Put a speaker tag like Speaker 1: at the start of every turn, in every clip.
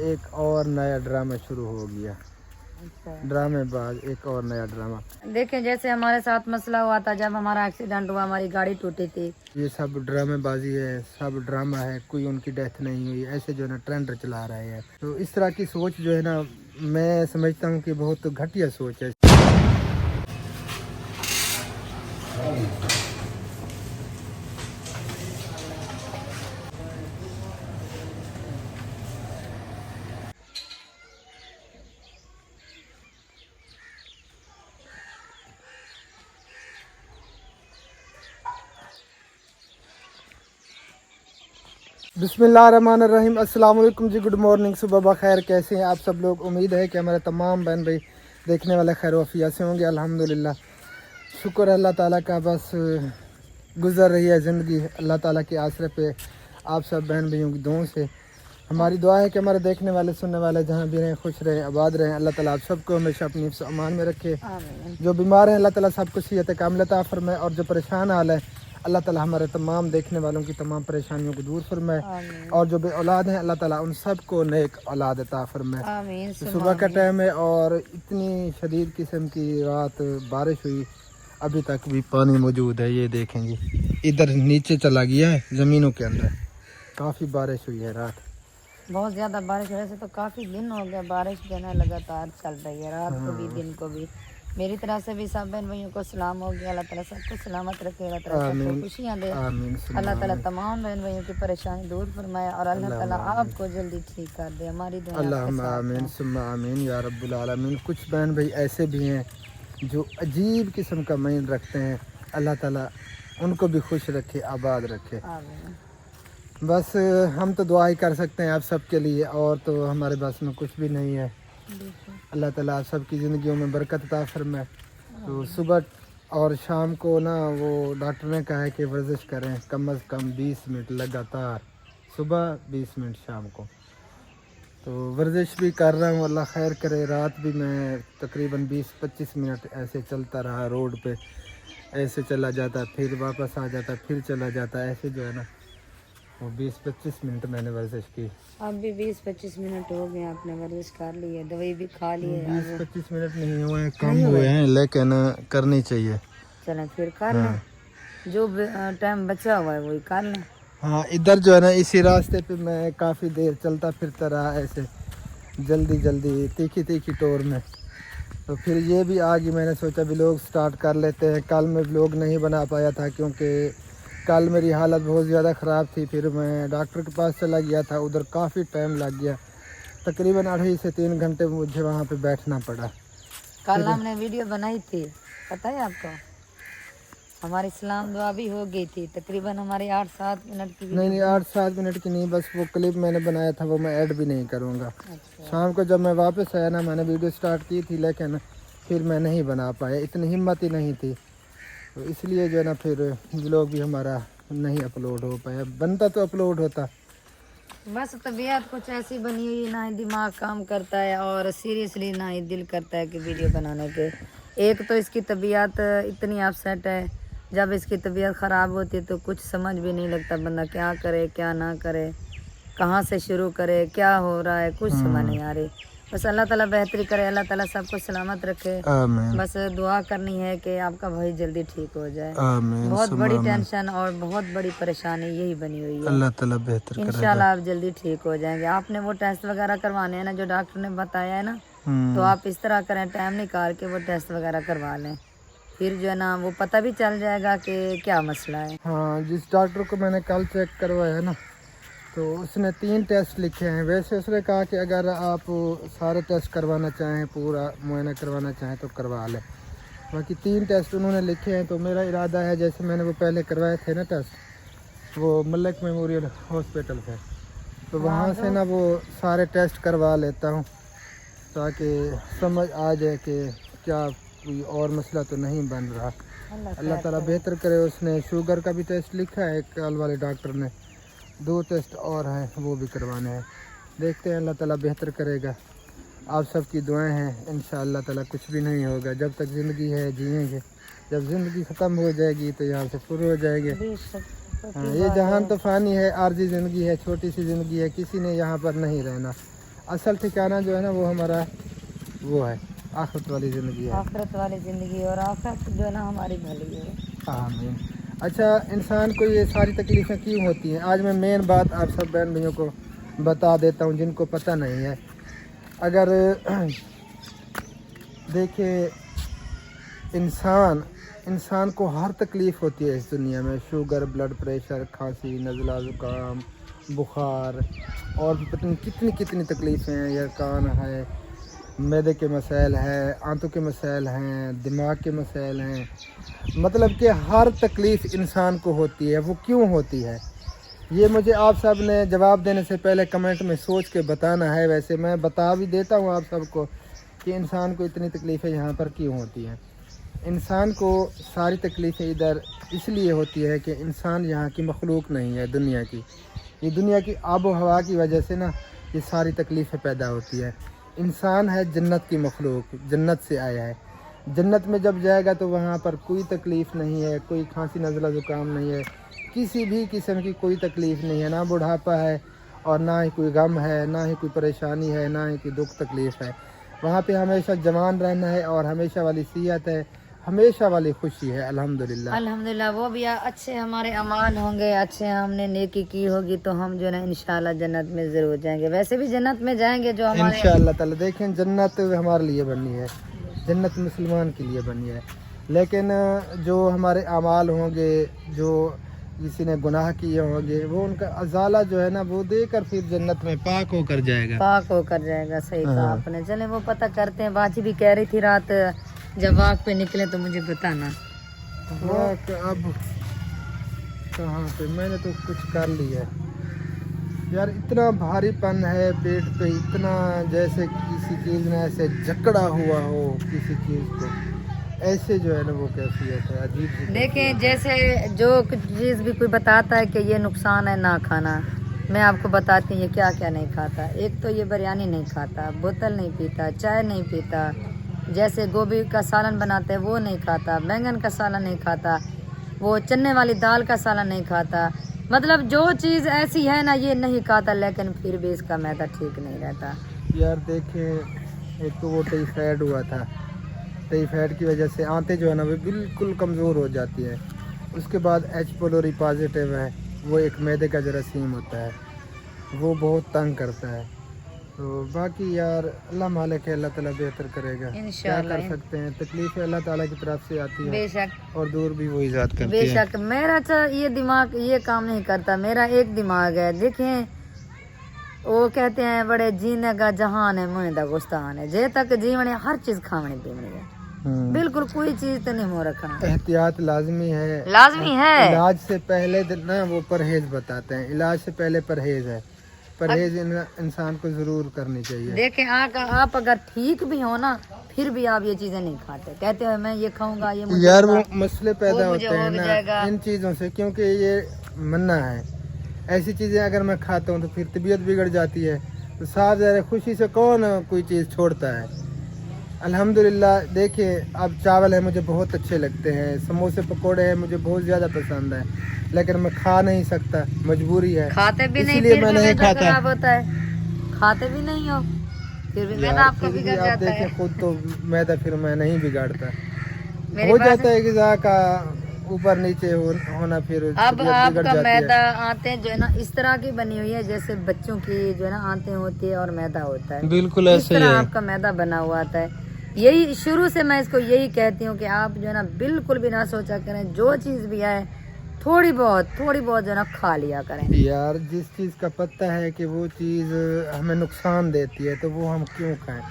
Speaker 1: ایک اور نیا ڈرامہ شروع ہو گیا،
Speaker 2: اچھا
Speaker 1: ڈرامے باز ایک اور نیا ڈرامہ۔
Speaker 2: دیکھیں جیسے ہمارے ساتھ مسئلہ ہوا تھا جب ہمارا ایکسیڈنٹ ہوا، ہماری گاڑی ٹوٹی تھی،
Speaker 1: یہ سب ڈرامے بازی ہے، سب ڈرامہ ہے، کوئی ان کی ڈیتھ نہیں ہوئی، ایسے جو ہے نا ٹرینڈ چلا رہے ہیں۔ تو اس طرح کی سوچ جو ہے نا میں سمجھتا ہوں کہ بہت گھٹیا سوچ ہے۔ بسم اللہ الرحمن الرحیم، السلام علیکم جی، گڈ مارننگ، صبح بخیر، کیسے ہیں آپ سب لوگ؟ امید ہے کہ ہمارے تمام بہن بھائی دیکھنے والے خیر و عافیت سے ہوں گے۔ الحمدللہ، شکر ہے اللہ تعالیٰ کا، بس گزر رہی ہے زندگی اللہ تعالیٰ کے آسرے پہ، آپ سب بہن بھائیوں کی دعاؤں سے۔ ہماری دعا ہے کہ ہمارے دیکھنے والے سننے والے جہاں بھی رہیں خوش رہیں آباد رہیں، اللہ تعالیٰ آپ سب کو ہمیشہ اپنی حفظ و امان میں رکھے۔
Speaker 2: آمین
Speaker 1: جو بیمار ہیں اللہ تعالیٰ سب کو صحت کاملہ عطا فرمائے، اور جو پریشان حال ہے اللہ تعالیٰ ہمارے تمام دیکھنے والوں کی تمام پریشانیوں کو دور فرمائے،
Speaker 2: آمین
Speaker 1: اور جو بے اولاد ہیں اللہ تعالیٰ ان سب کو نیک اولاد عطا فرمائے۔
Speaker 2: آمین
Speaker 1: صبح کا ٹائم ہے اور اتنی شدید قسم کی رات بارش ہوئی، ابھی تک بھی پانی موجود ہے، یہ دیکھیں گے ادھر نیچے چلا گیا ہے زمینوں کے اندر، کافی بارش ہوئی ہے رات۔
Speaker 2: بہت زیادہ بارش ہو رہی ہے، تو کافی دن ہو گیا بارش جو ہے نا لگاتار چل رہی ہے، رات کو بھی دن کو بھی۔ میری طرف سے بھی سب بہن بھائیوں کو سلام ہو گیا، اللہ تعالیٰ سب کو سلامت رکھے، اللہ تعالیٰ سب کو
Speaker 1: آمین
Speaker 2: خوشیاں دے،
Speaker 1: آمین ثم
Speaker 2: اللہ تعالیٰ
Speaker 1: آمین۔
Speaker 2: تمام بہن بھائیوں کی پریشانی دور فرمائے، اور اللہ
Speaker 1: اللہم
Speaker 2: تعالیٰ
Speaker 1: آمین،
Speaker 2: آپ کو جلدی ٹھیک کر دے، ہماری دعائیں آپ کے
Speaker 1: اللہم
Speaker 2: ساتھ
Speaker 1: آمین
Speaker 2: ہیں۔
Speaker 1: ثم آمین یا رب العالمین۔ کچھ بہن بھائی ایسے بھی ہیں جو عجیب قسم کا مائنڈ رکھتے ہیں، اللہ تعالیٰ ان کو بھی خوش رکھے، آباد رکھے۔
Speaker 2: آمین
Speaker 1: بس ہم تو دعا ہی کر سکتے ہیں آپ سب کے لیے، اور تو ہمارے بس میں کچھ بھی نہیں ہے۔ اللہ تعالیٰ آپ سب کی زندگیوں میں برکت عطا فرمائے۔ تو صبح اور شام کو نا وہ ڈاکٹر نے کہا ہے کہ ورزش کریں کم از کم 20 منٹ لگاتار، صبح 20 منٹ شام کو، تو ورزش بھی کر رہا ہوں، اللہ خیر کرے۔ رات بھی میں تقریباً 20-25 منٹ ایسے چلتا رہا، روڈ پہ ایسے چلا جاتا، پھر واپس آ جاتا، پھر چلا جاتا، ایسے جو ہے نا وہ 20-25 منٹ میں نے ورزش کی۔
Speaker 2: اب بھی 20-25 منٹ ہو گئے، آپ نے ورزش کر لی ہے، دوائی بھی کھا لی ہے،
Speaker 1: 20-25 منٹ نہیں ہوئے ہیں، کم ہوئے ہیں، لیکن کرنی چاہیے۔
Speaker 2: چلیں پھر کر لیں، جو ٹائم بچا ہوا ہے وہی کر لیں۔
Speaker 1: ہاں ادھر جو ہے نا اسی راستے پہ میں کافی دیر چلتا پھرتا رہا، ایسے جلدی جلدی تیکھی تیکھی ٹور میں، تو پھر یہ بھی آگی، میں نے سوچا ولاگ سٹارٹ کر لیتے ہیں۔ کل میں ولاگ نہیں بنا پایا تھا کیونکہ کل میری حالت بہت زیادہ خراب تھی، پھر میں ڈاکٹر کے پاس چلا گیا تھا، ادھر کافی ٹائم لگ گیا، تقریباً 2.5 سے 3 گھنٹے مجھے وہاں پہ بیٹھنا پڑا۔
Speaker 2: کل ہم نے ویڈیو بنائی تھی، پتہ ہے آپ کو، ہماری سلام دعا بھی ہو گئی تھی، تقریباً ہماری 8-7 منٹ کی
Speaker 1: نہیں
Speaker 2: ویڈیو
Speaker 1: 8-7 منٹ کی نہیں، بس وہ کلپ میں نے بنایا تھا وہ میں ایڈ بھی نہیں کروں گا۔
Speaker 2: اچھا
Speaker 1: شام کو جب میں واپس آیا نا میں نے ویڈیو سٹارٹ کی تھی، لیکن پھر میں نہیں بنا پایا، اتنی ہمت ہی نہیں تھی، تو اس لیے جو ہے نا پھر ولاگ بھی ہمارا نہیں اپلوڈ ہو پایا، بنتا تو اپلوڈ ہوتا۔
Speaker 2: بس طبیعت کچھ ایسی بنی ہوئی، نہ ہی دماغ کام کرتا ہے، اور سیریسلی نہ ہی دل کرتا ہے کہ ویڈیو بنانے کے۔ ایک تو اس کی طبیعت اتنی اپسیٹ ہے، جب اس کی طبیعت خراب ہوتی ہے تو کچھ سمجھ بھی نہیں لگتا، بندہ کیا کرے کیا نہ کرے، کہاں سے شروع کرے، کیا ہو رہا ہے، کچھ سمجھ نہیں آ رہی۔ بس اللہ تعالیٰ بہتری کرے، اللہ تعالیٰ سب کو سلامت رکھے،
Speaker 1: آمین
Speaker 2: بس دعا کرنی ہے کہ آپ کا بھائی جلدی ٹھیک ہو جائے۔
Speaker 1: آمین
Speaker 2: بہت
Speaker 1: ثم
Speaker 2: بڑی
Speaker 1: آمین۔
Speaker 2: ٹینشن اور بہت بڑی پریشانی یہی بنی ہوئی ہے،
Speaker 1: اللہ تعالیٰ بہتر کرے گا۔
Speaker 2: انشاءاللہ آپ جلدی ٹھیک ہو جائیں گے۔ آپ نے وہ ٹیسٹ وغیرہ کروانے ہیں نا جو ڈاکٹر نے بتایا ہے نا، تو آپ اس طرح کریں، ٹائم نکال کے وہ ٹیسٹ وغیرہ کروا لیں، پھر جو ہے نا وہ پتہ بھی چل جائے گا کہ کیا مسئلہ ہے۔
Speaker 1: ہاں جس ڈاکٹر کو میں نے کل چیک کروایا ہے نا، تو اس نے 3 ٹیسٹ لکھے ہیں، ویسے اس نے کہا کہ اگر آپ سارے ٹیسٹ کروانا چاہیں، پورا معائنہ کروانا چاہیں تو کروا لیں، باقی 3 ٹیسٹ انہوں نے لکھے ہیں۔ تو میرا ارادہ ہے جیسے میں نے وہ پہلے کروائے تھے نا ٹیسٹ، وہ ملک میموریل ہاسپٹل سے، تو وہاں سے نا وہ سارے ٹیسٹ کروا لیتا ہوں تاکہ سمجھ آ جائے کہ کیا کوئی اور مسئلہ تو نہیں بن رہا۔ اللہ تعالیٰ بہتر کرے۔ اس نے شوگر کا بھی ٹیسٹ لکھا ہے کل والے ڈاکٹر نے، 2 ٹیسٹ اور ہیں وہ بھی کروانے ہیں، دیکھتے ہیں اللہ تعالیٰ بہتر کرے گا۔ آپ سب کی دعائیں ہیں، انشاءاللہ اللہ تعالیٰ کچھ بھی نہیں ہوگا، جب تک زندگی ہے جئیں گے، جب زندگی ختم ہو جائے گی تو یہاں سے شروع ہو جائے گے۔ ہاں یہ جہان تو فانی ہے، عارضی زندگی ہے، چھوٹی سی زندگی ہے، کسی نے یہاں پر نہیں رہنا، असल ठिकाना जो है ना वो हमारा वो है आखिरत वाली ज़िंदगी है।
Speaker 2: आखिरत वाली ज़िंदगी, और आखिरत जो है ना हमारी भली है।
Speaker 1: आमीन। अच्छा, इंसान को ये सारी तकलीफ़ें क्यों होती हैं? आज मैं मेन बात आप सब बहन भाइयों को बता देता हूँ जिनको पता नहीं है। अगर देखिए, इंसान को हर तकलीफ़ होती है इस दुनिया में, शुगर, ब्लड प्रेशर, खांसी, नज़ला, ज़ुकाम, बुखार, और भी पता नहीं कितनी कितनी तकलीफ़ें हैं। या कान है, मैदे के मसाइल है, आंतों के मसाइल हैं, दिमाग के मसाइल हैं, मतलब कि हर तकलीफ़ इंसान को होती है। वो क्यों होती है ये मुझे आप सब ने जवाब देने से पहले कमेंट में सोच के बताना है। वैसे मैं बता भी देता हूँ आप सबको कि इंसान को इतनी तकलीफ़ें यहाँ पर क्यों होती हैं। इंसान को सारी तकलीफ़ें इधर इसलिए होती है कि इंसान यहाँ की मखलूक नहीं है, दुनिया की। ये दुनिया की आबो हवा की वजह से ना ये सारी तकलीफ़ें पैदा होती है। इंसान है जन्नत की मखलूक, जन्नत से आया है। जन्नत में जब जाएगा तो वहाँ पर कोई तकलीफ़ नहीं है, कोई खांसी नज़ला ज़ुकाम नहीं है, किसी भी किस्म की कोई तकलीफ़ नहीं है, ना बुढ़ापा है और ना ही कोई गम है, ना ही कोई परेशानी है, ना ही कोई दुख तकलीफ़ है। वहाँ पे हमेशा जवान रहना है और हमेशा वाली सेहत है, हमेशा वाली खुशी है। अल्हम्दुलिल्लाह
Speaker 2: अल्हम्दुलिल्लाह। वो भी अच्छे हमारे अमाल होंगे, अच्छे हमने नेकी की होगी तो हम जो है ना इंशाल्लाह जन्नत में ज़रूर जाएंगे। वैसे भी जन्नत में जाएंगे जो हमारे
Speaker 1: इंशाअल्लाह ताला। देखें, जन्नत हमारे लिए बनी है, जन्नत मुसलमान के लिए बनी है, लेकिन जो हमारे अमाल होंगे, जो किसी ने गुनाह किए होंगे, वो उनका अजाला जो है ना वो देकर फिर जन्नत में पाक होकर जाएगा।
Speaker 2: पाक होकर जाएगा। सही कहा आपने। चले वो पता करते हैं। बाजी भी कह रही थी रात जब वाक पे निकले तो मुझे बताना।
Speaker 1: वाक अब कहाँ पे, मैंने तो कुछ कर लिया है यार। इतना भारीपन है पेट पे, इतना जैसे किसी चीज़ ने ऐसे जकड़ा हुआ हो किसी चीज़ को, ऐसे जो है ना वो कैफियत है, अजीब सी।
Speaker 2: देखें, जैसे जो कुछ चीज़ भी कोई बताता है कि ये नुकसान है ना खाना, मैं आपको बताती हूँ ये क्या क्या नहीं खाता। एक तो ये बिरयानी नहीं खाता, बोतल नहीं पीता, चाय नहीं पीता, जैसे गोभी का सालन बनाते हैं वो नहीं खाता, बैंगन का सालन नहीं खाता, वो चने वाली दाल का सालन नहीं खाता। मतलब जो चीज़ ऐसी है ना ये नहीं खाता, लेकिन फिर भी इसका मैदा ठीक नहीं रहता।
Speaker 1: यार देखें, एक तो वो टाइफाइड हुआ था, टाइफाइड की वजह से आंतें जो है ना वो बिल्कुल कमज़ोर हो जाती है। उसके बाद H pylori पॉजिटिव है, वो एक मैदे का जरासीम होता है, वो बहुत तंग करता है। तो बाकी यार अल्लाह मालिक है, अल्लाह ताला बेहतर करेगा। क्या
Speaker 2: इंशाअल्लाह।
Speaker 1: कर सकते हैं, तकलीफ़ें अल्लाह ताला की तरफ से आती है
Speaker 2: बेशक
Speaker 1: और दूर भी वही ज़ात करती है।
Speaker 2: बेशक। मेरा ये दिमाग ये काम नहीं करता। मेरा एक दिमाग है। देखें, वो कहते हैं बड़े जीने का जहान है मुँह दा गुस्तान है, जे तक जीवन है हर चीज़ खावनी पीवनी है, बिल्कुल कोई चीज़ तो नहीं मुँह रखना।
Speaker 1: एहतियात लाजमी है,
Speaker 2: लाजमी है।
Speaker 1: इलाज से पहले ना वो परहेज बताते हैं, इलाज से पहले परहेज है, परहेज इंसान को जरूर करनी चाहिए।
Speaker 2: देखें, आप अगर ठीक भी हो ना फिर भी आप ये चीजें नहीं खाते, कहते हो मैं ये खाऊंगा ये मुझे
Speaker 1: यार
Speaker 2: होगा,
Speaker 1: वो मसले पैदा
Speaker 2: वो मुझे
Speaker 1: होते हैं
Speaker 2: हो
Speaker 1: ना
Speaker 2: जाएगा।
Speaker 1: इन चीज़ों से, क्योंकि ये मन्ना है। ऐसी चीज़ें अगर मैं खाता हूँ तो फिर तबीयत बिगड़ जाती है। तो साफ ज़रा खुशी से कौन कोई चीज़ छोड़ता है। अल्हम्दुलिल्लाह। देखिए, अब चावल है मुझे बहुत अच्छे लगते हैं, समोसे पकोड़े हैं मुझे बहुत ज़्यादा पसंद है, लेकिन मैं खा नहीं सकता, मजबूरी है।
Speaker 2: खाते भी नहीं,
Speaker 1: इसलिए
Speaker 2: फिर
Speaker 1: मैं
Speaker 2: भी
Speaker 1: नहीं
Speaker 2: मैदा
Speaker 1: खाता।
Speaker 2: खराब होता है। खाते भी नहीं हो फिर भी मैदा आपका बिगड़
Speaker 1: आप
Speaker 2: जाता है।
Speaker 1: देखें खुद तो मैदा फिर मैं नहीं बिगाड़ता,
Speaker 2: मेरे
Speaker 1: हो
Speaker 2: पास
Speaker 1: जाता है ग़िज़ा का ऊपर नीचे होना, फिर
Speaker 2: अब
Speaker 1: तबीयत बिगड़
Speaker 2: आपका
Speaker 1: जाती
Speaker 2: मैदा
Speaker 1: है।
Speaker 2: आते जो है ना इस तरह की बनी हुई है जैसे बच्चों की जो है ना आंतें होती है और मैदा होता है,
Speaker 1: बिल्कुल
Speaker 2: इस
Speaker 1: ऐसे ही
Speaker 2: तरह
Speaker 1: है।
Speaker 2: आपका मैदा बना हुआ आता है। यही शुरू से मैं इसको यही कहती हूँ कि आप जो है ना बिल्कुल भी ना सोचा करें, जो चीज़ भी आए थोड़ी बहुत जो है ना खा लिया करें।
Speaker 1: यार जिस चीज़ का पता है कि वो चीज़ हमें नुकसान देती है तो वो हम क्यों खाएं।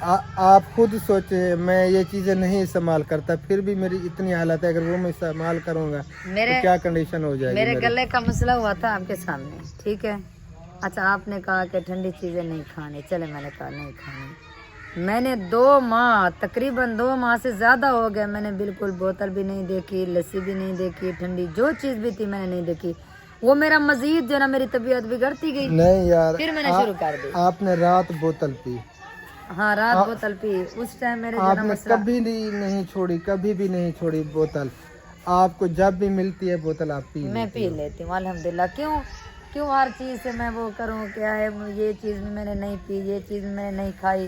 Speaker 1: आप खुद सोचें, मैं ये चीज़ें नहीं इस्तेमाल करता फिर भी मेरी इतनी हालत है, अगर वो मैं इस्तेमाल करूँगा तो क्या कंडीशन हो जाएगी
Speaker 2: मेरे
Speaker 1: मेरी।
Speaker 2: गले का मसला हुआ था आपके सामने, ठीक है। अच्छा, आपने कहा कि ठंडी चीज़ें नहीं खानी, चले मैंने कहा नहीं खानी। मैंने 2 माह तकरीबन 2 माह से ज़्यादा हो गया, मैंने बिल्कुल बोतल भी नहीं देखी, लस्सी भी नहीं देखी, ठंडी जो चीज़ भी थी मैंने नहीं देखी। वो मेरा मजीद जो ना मेरी तबीयत बिगड़ती गई।
Speaker 1: नहीं यार,
Speaker 2: फिर मैंने शुरू कर दी।
Speaker 1: आपने रात बोतल पी,
Speaker 2: हाँ रात बोतल पी, उस टाइम मेरे जो ना
Speaker 1: आपने
Speaker 2: मसला
Speaker 1: कभी नहीं छोड़ी, कभी भी नहीं छोड़ी बोतल। आपको जब भी मिलती है बोतल आप पी
Speaker 2: मैं पी लेती हूँ अल्हम्दुलिल्लाह। क्यों? क्यों हर चीज़ से मैं वो करूँ, क्या है ये चीज़ भी मैंने नहीं पी, ये चीज़ मैंने नहीं खाई,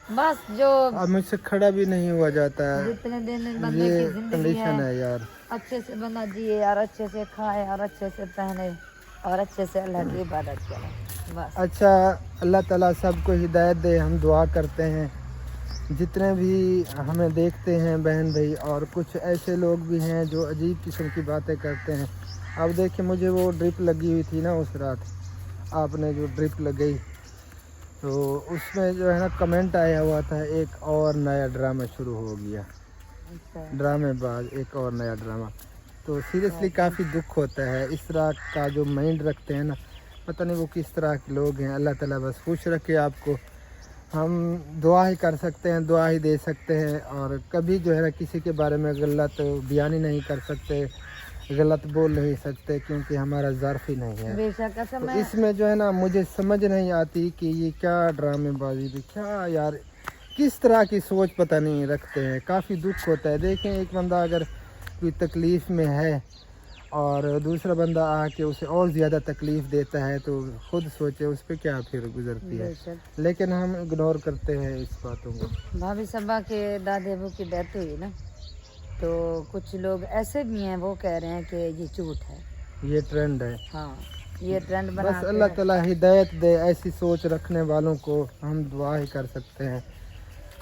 Speaker 2: बस जो
Speaker 1: अब मुझसे खड़ा भी नहीं हुआ जाता है,
Speaker 2: जितने दिन बंदे
Speaker 1: ये
Speaker 2: की जिंदगी
Speaker 1: कंडीशन
Speaker 2: है
Speaker 1: है यार।
Speaker 2: अच्छे से बंदा जिए और अच्छे से खाए और अच्छे से पहने और अच्छे से अल्लाह की इबादत करे बस।
Speaker 1: अच्छा, अल्लाह ताला सबको हिदायत दे, हम दुआ करते हैं। जितने भी हमें देखते हैं बहन भाई, और कुछ ऐसे लोग भी हैं जो अजीब किस्म की बातें करते हैं। अब देखिए, मुझे वो ड्रिप लगी हुई थी ना उस रात, आपने जो ड्रिप लगाई, तो उसमें जो है ना कमेंट आया हुआ था, एक और नया ड्रामा शुरू हो गया,
Speaker 2: अच्छा।
Speaker 1: ड्रामेबाज, एक और नया ड्रामा। तो सीरियसली काफ़ी दुख होता है इस तरह का जो माइंड रखते हैं ना, पता नहीं वो किस तरह के लोग हैं। अल्लाह ताला बस खुश रखे आपको। हम दुआ ही कर सकते हैं, दुआ ही दे सकते हैं, और कभी जो है ना किसी के बारे में गलत बयानी नहीं कर सकते, गलत बोल नहीं सकते, क्योंकि हमारा ज़र्फ ही नहीं है।
Speaker 2: बेशक अच्छा
Speaker 1: तो
Speaker 2: मैं
Speaker 1: इसमें जो है ना मुझे समझ नहीं आती कि ये क्या ड्रामेबाजी भी, क्या यार, किस तरह की सोच पता नहीं रखते हैं। काफ़ी दुख होता है। देखें, एक बंदा अगर कोई तकलीफ़ में है और दूसरा बंदा आके उसे और ज़्यादा तकलीफ़ देता है, तो खुद सोचे उस पर क्या फिर गुजरती है।
Speaker 2: बेशक
Speaker 1: लेकिन हम इग्नोर करते हैं इस बातों को।
Speaker 2: भाभी सबा के दादी अबू की डेथ हुई ना, तो कुछ लोग ऐसे भी हैं वो कह रहे हैं कि ये झूठ है।
Speaker 1: ये ट्रेंड है।
Speaker 2: हाँ, ये ट्रेंड
Speaker 1: बस
Speaker 2: बनाते
Speaker 1: अल्लाह
Speaker 2: हैं।
Speaker 1: ताला हिदायत दे, ऐसी सोच रखने वालों को हम दुआ ही कर सकते हैं।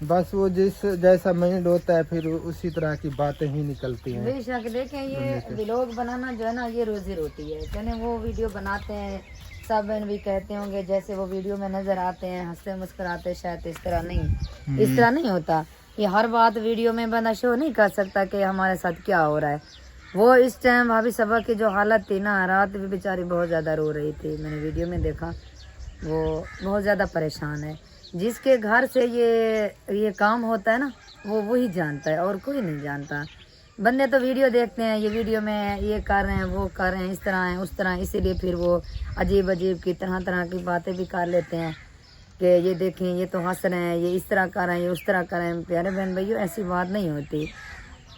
Speaker 1: बस वो जिस जैसा माइंड होता है फिर उसी तरह की बातें ही निकलती हैं।
Speaker 2: बेशक देखें, ये व्लॉग बनाना जो है ना ये रोजी रोटी है। कहने वो वीडियो बनाते हैं, सब बहन भी कहते होंगे जैसे वो वीडियो में नजर आते हैं हंसते मुस्कुराते, शायद इस तरह नहीं, इस तरह नहीं होता। ये हर बात वीडियो में बंदा शो नहीं कर सकता कि हमारे साथ क्या हो रहा है। वो इस टाइम भाभी सबा की जो हालत थी ना, रात भी बेचारी बहुत ज़्यादा रो रही थी, मैंने वीडियो में देखा। वो बहुत ज़्यादा परेशान है। जिसके घर से ये काम होता है ना, वो वही जानता है और कोई नहीं जानता। बंदे तो वीडियो देखते हैं, ये वीडियो में ये कर रहे हैं, वो कर रहे हैं, इस तरह है उस तरह, इसीलिए फिर वो अजीब अजीब की तरह तरह की बातें भी कर लेते हैं कि ये देखें ये तो हंस रहे हैं, ये इस तरह कर रहे हैं, ये उस तरह कर रहे हैं। प्यारे बहन भाइयों, ऐसी बात नहीं होती।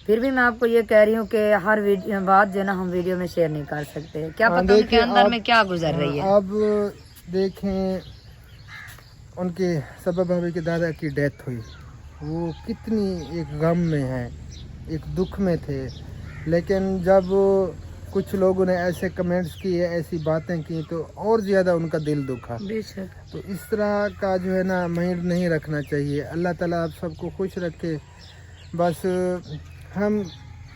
Speaker 2: फिर भी मैं आपको ये कह रही हूँ कि हर वीडियो बात जो है ना हम वीडियो में शेयर नहीं कर सकते। क्या पता उनके अंदर में क्या गुजर रही है।
Speaker 1: अब देखें, उनके सबा भाभी के दादा की डेथ हुई, वो कितनी एक गम में है, एक दुख में थे। लेकिन जब कुछ लोगों ने ऐसे कमेंट्स किए, ऐसी बातें की, तो और ज़्यादा उनका दिल दुखा।
Speaker 2: बेशक
Speaker 1: तो इस तरह का जो है ना माइंड नहीं रखना चाहिए। अल्लाह ताला आप सबको खुश रखे। बस हम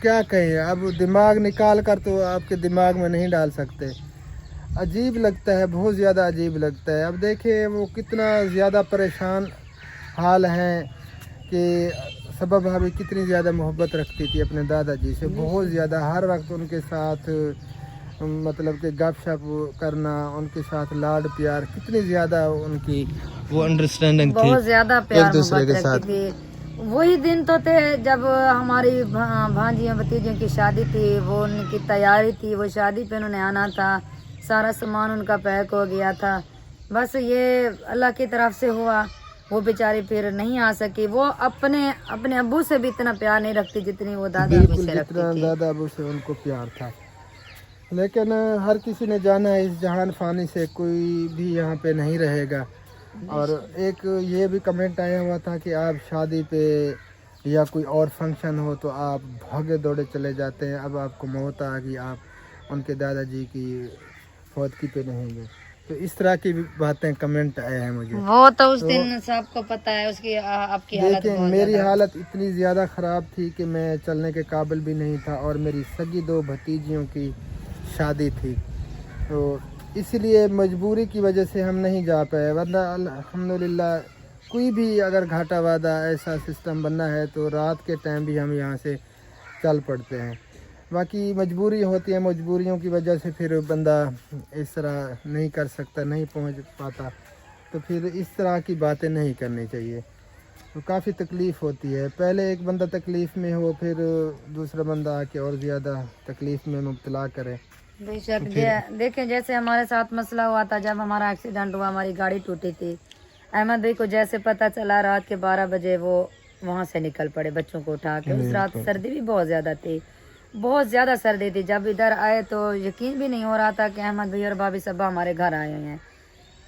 Speaker 1: क्या कहें, अब दिमाग निकाल कर तो आपके दिमाग में नहीं डाल सकते। अजीब लगता है, बहुत ज़्यादा अजीब लगता है। अब देखें वो कितना ज़्यादा परेशान हाल हैं कि सबा भाभी कितनी ज़्यादा मोहब्बत रखती थी अपने दादाजी से, बहुत ज़्यादा। हर वक्त उनके साथ मतलब कि गपशप करना, उनके साथ लाड प्यार, कितनी ज़्यादा उनकी वो अंडरस्टैंडिंग थी
Speaker 2: बहुत ज्यादा प्यार
Speaker 1: एक दूसरे के
Speaker 2: मोहब्बत
Speaker 1: साथ।
Speaker 2: रखती थी। वही दिन तो थे जब हमारी भांजियों भतीजियों की शादी थी, वो उनकी तैयारी थी, वो शादी पे उन्होंने आना था, सारा सामान उनका पैक हो गया था। बस ये अल्लाह की तरफ से हुआ, वो बेचारी फिर नहीं आ सकी। वो अपने अब्बू से भी इतना प्यार नहीं रखती जितनी वो दादा अब्बू
Speaker 1: बिल्कुल,
Speaker 2: से रखती
Speaker 1: जितना
Speaker 2: थी।
Speaker 1: दादा अबू से उनको प्यार था। लेकिन हर किसी ने जाना है इस जहान फानी से कोई भी यहाँ पे नहीं रहेगा। और एक ये भी कमेंट आया हुआ था कि आप शादी पे या कोई और फंक्शन हो तो आप भागे दौड़े चले जाते हैं, अब आपको मौत आ गई, आप उनके दादाजी की फौतगी पे नहीं गए। तो इस तरह की भी बातें कमेंट आए हैं मुझे।
Speaker 2: वो तो उस दिन सबको पता है उसकी आपकी हालत
Speaker 1: देखिए,
Speaker 2: बहुत
Speaker 1: मेरी
Speaker 2: ज्यादा।
Speaker 1: हालत इतनी ज़्यादा ख़राब थी कि मैं चलने के काबिल भी नहीं था, और मेरी सगी 2 भतीजियों की शादी थी, तो इसलिए मजबूरी की वजह से हम नहीं जा पाए। वरना अल्हम्दुलिल्लाह कोई भी अगर घाटा वादा ऐसा सिस्टम बनना है तो रात के टाइम भी हम यहाँ से चल पड़ते हैं। बाकी मजबूरी होती है, मजबूरियों की वजह से फिर बंदा इस तरह नहीं कर सकता, नहीं पहुँच पाता। तो फिर इस तरह की बातें नहीं करनी चाहिए। तो काफ़ी तकलीफ़ होती है। पहले एक बंदा तकलीफ़ में हो, फिर दूसरा बंदा आके और ज़्यादा तकलीफ़ में मुब्तला करे।
Speaker 2: बेशक देखें, जैसे हमारे साथ मसला हुआ था जब हमारा एक्सीडेंट हुआ, हमारी गाड़ी टूटी थी। अहमद भाई को जैसे पता चला, रात के 12 बजे वो वहाँ से निकल पड़े बच्चों को उठा के। उस रात सर्दी भी बहुत ज़्यादा थी, बहुत ज़्यादा सर्दी थी। जब इधर आए तो यकीन भी नहीं हो रहा था कि अहमद भाई और भाभी सब हमारे घर आए हुए हैं।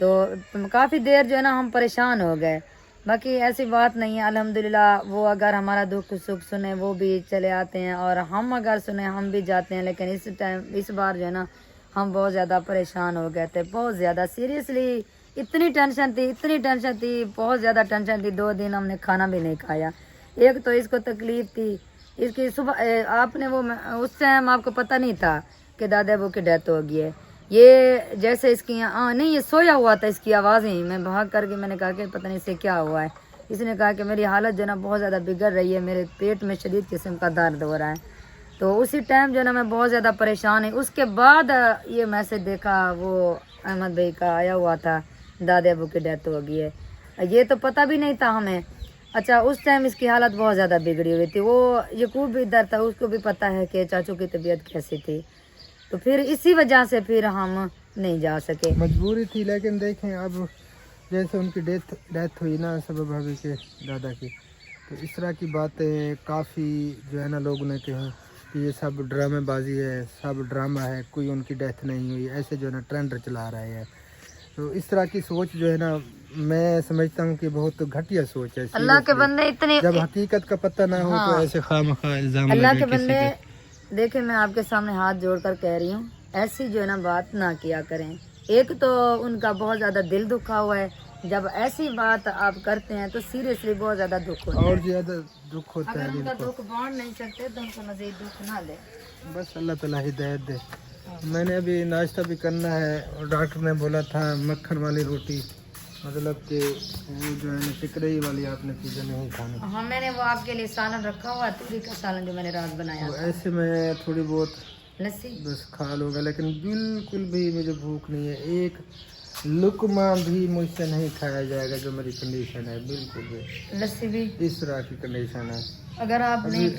Speaker 2: तो काफ़ी देर जो है ना हम परेशान हो गए। बाकी ऐसी बात नहीं है, अल्हम्दुलिल्लाह। वो अगर हमारा दुख सुख सुने वो भी चले आते हैं, और हम अगर सुने हम भी जाते हैं। लेकिन इस बार जो है ना हम बहुत ज़्यादा परेशान हो गए थे, बहुत ज़्यादा सीरियसली। इतनी टेंशन थी, बहुत ज़्यादा टेंशन थी। 2 दिन हमने खाना भी नहीं खाया। एक तो इसको तकलीफ थी, इसकी सुबह आपने वो उस टाइम आपको पता नहीं था कि दादा अबू की डेथ हो गई है। ये जैसे इसकी नहीं, ये सोया हुआ था, इसकी आवाज़ ही मैं भाग करके मैंने कहा कि पता नहीं इसे क्या हुआ है। इसने कहा कि मेरी हालत जो है ना बहुत ज़्यादा बिगड़ रही है, मेरे पेट में शदीद किस्म का दर्द हो रहा है। तो उसी टाइम जो है ना मैं बहुत ज़्यादा परेशान है। उसके बाद ये मैसेज देखा, वो अहमद भाई का आया हुआ था, दादा अबू की डेथ हो गई है। ये तो पता भी नहीं था हमें। अच्छा, उस टाइम इसकी हालत बहुत ज़्यादा बिगड़ी हुई थी। वो यकूब भी इधर था, उसको भी पता है कि चाचू की तबीयत कैसी थी। तो फिर इसी वजह से फिर हम नहीं जा सके,
Speaker 1: मजबूरी थी। लेकिन देखें अब जैसे उनकी डेथ हुई ना सबब भाभी के दादा की, तो इस तरह की बातें काफ़ी जो है ना लोगों ने कही कि ये सब ड्रामेबाजी है, सब ड्रामा है, कोई उनकी डेथ नहीं हुई, ऐसे जो है ना ट्रेंड चला रहे हैं। तो इस तरह की सोच जो है ना मैं समझता हूँ कि बहुत घटिया सोच है।
Speaker 2: अल्लाह के बंदे इतने,
Speaker 1: जब हकीकत का पता ना हो तो ऐसे खामखा इल्जाम
Speaker 2: अल्लाह
Speaker 1: लगे
Speaker 2: के
Speaker 1: किसी
Speaker 2: बंदे
Speaker 1: पे।
Speaker 2: देखे, मैं आपके सामने हाथ जोड़कर कह रही हूँ, ऐसी जो है ना बात ना किया करें। एक तो उनका बहुत ज़्यादा दिल दुखा हुआ है, जब ऐसी बात आप करते हैं तो सीरियसली बहुत ज़्यादा दुख होता है।
Speaker 1: और ज़्यादा दुख होता
Speaker 2: अगर
Speaker 1: है
Speaker 2: उनका
Speaker 1: जिनको।
Speaker 2: दुख बांट नहीं सकते तो उनको मज़ीद दुख ना दे।
Speaker 1: बस अल्लाह ताला हिदायत दे। मैंने अभी नाश्ता भी करना है और डॉक्टर ने बोला था मक्खन वाली रोटी, मतलब कि वो जो है ना टिकरई वाली आपने चीज़ें नहीं खानी।
Speaker 2: हाँ, मैंने वो आपके लिए सालन रखा हुआ है, तूरी का सालन जो मैंने रात बनाया
Speaker 1: तो
Speaker 2: था।
Speaker 1: ऐसे में थोड़ी बहुत
Speaker 2: लस्सी
Speaker 1: बस खा लूँगा, लेकिन बिल्कुल भी मुझे भूख नहीं है। एक लुकमा भी मुझसे नहीं खाया जाएगा, जो मेरी कंडीशन है बिल्कुल भी
Speaker 2: लस्सी भी
Speaker 1: इस तरह की कंडीशन है।
Speaker 2: अगर आप नहीं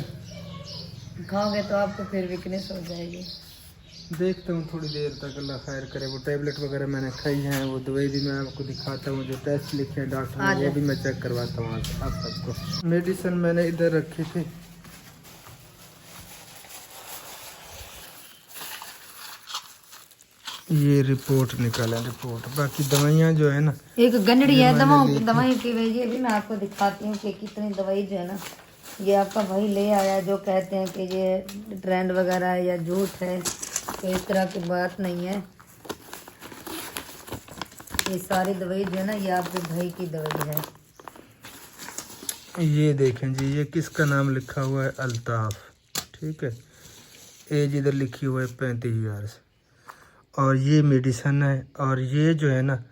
Speaker 2: खाओगे तो आपको फिर वीकनेस हो जाएगी।
Speaker 1: देखता हूँ थोड़ी देर तक, अल्लाह खैर करे। वो टैबलेट वगैरह मैंने खाई हैं, वो दवाई भी मैं आपको दिखाता हूँ, जो टेस्ट लिखे हैं डॉक्टर ने वो भी मैं चेक करवाता हूँ आप सबको। मेडिसिन मैंने इधर रखी थी, ये रिपोर्ट निकाला, रिपोर्ट। बाकी दवाइयाँ जो है ना,
Speaker 2: एक गंडड़ी है दवाई की, ये भी मैं आपको दिखाती हूँ कि कितनी दवाई जो है ना ये आपका भाई ले आया। जो कहते हैं कि ये ट्रेंड वगैरह है या झूठ है, तो इस तरह की बात नहीं है। ये सारी दवाई जो है ना ये आपके भाई की दवाई है।
Speaker 1: ये देखें जी, ये किसका नाम लिखा हुआ है, अल्ताफ, ठीक है। एज इधर लिखी हुआ है 35 और ये मेडिसन है। और ये जो है ना,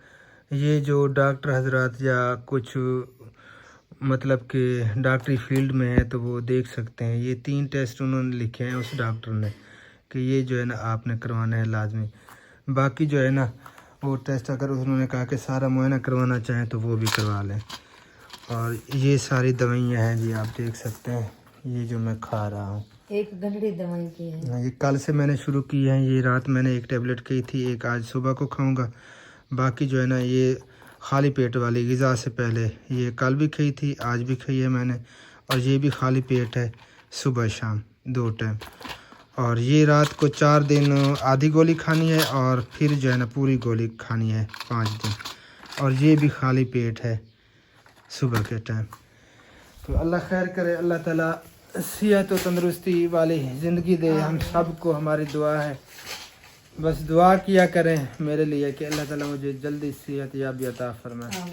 Speaker 1: ये जो डॉक्टर हजरात या कुछ मतलब कि डॉक्टरी फील्ड में है तो वो देख सकते हैं। ये 3 टेस्ट उन्होंने लिखे हैं उस डॉक्टर ने कि ये जो है ना आपने करवाना है लाजमी। बाकी जो है ना वो टेस्ट अगर उन्होंने कहा कि सारा मुआयना करवाना चाहें तो वो भी करवा लें। और ये सारी दवाइयाँ हैं जी, आप देख सकते हैं, ये जो मैं खा रहा हूँ।
Speaker 2: एक गंडड़ी दवाई की है,
Speaker 1: ये कल से मैंने शुरू की है। ये रात मैंने एक टेबलेट खाई थी, एक आज सुबह को खाऊंगा। बाकी जो है ना ये खाली पेट वाली ग़िज़ा से पहले ये कल भी खाई थी, आज भी खाई है मैंने। और ये भी खाली पेट है, सुबह शाम 2 टाइम। और ये रात को 4 दिन आधी गोली खानी है और फिर जो है ना पूरी गोली खानी है 5 दिन। और ये भी खाली पेट है सुबह के टाइम। तो अल्लाह खैर करे, अल्लाह ताला सेहत और तंदुरुस्ती वाली ज़िंदगी दे हम सबको। हमारी दुआ है, बस दुआ किया करें मेरे लिए कि अल्लाह ताला मुझे जल्दी सेहत याबी अता फरमाए।